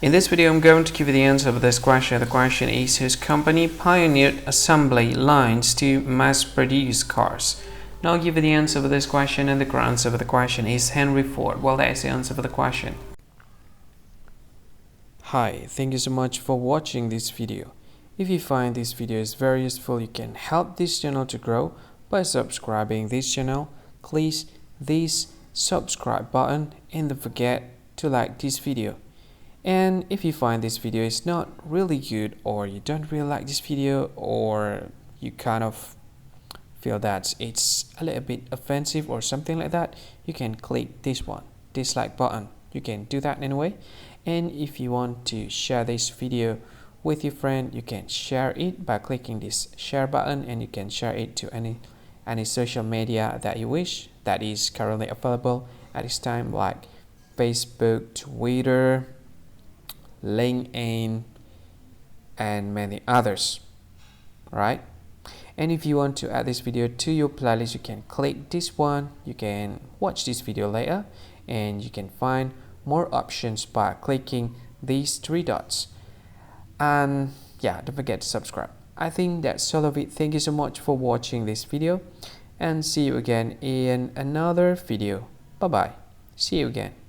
In this video, I'm going to give you the answer of this question. The question is, whose company pioneered assembly lines to mass-produce cars? Now I'll give you the answer of this question, and the correct answer of the question is Henry Ford. Well, that is the answer for the question. Hi, thank you so much for watching this video. If you find this video is very useful, you can help this channel to grow by subscribing this channel. Click this subscribe button and don't forget to like this video. And if you find this video is not really good, or you don't really like this video, or you kind of feel that it's a little bit offensive or something like that, you can click this one, dislike button. You can do that anyway. And if you want to share this video with your friend, you can share it by clicking this share button, and you can share it to any social media that you wish that is currently available at this time, like Facebook, Twitter, LinkedIn, and many others. Right? And if you want to add this video to your playlist, you can click this one. You can watch this video later, and you can find more options by clicking these three dots. And yeah, don't forget to subscribe. I think that's all of it. Thank you so much for watching this video, and see you again in another video. Bye bye. See you again.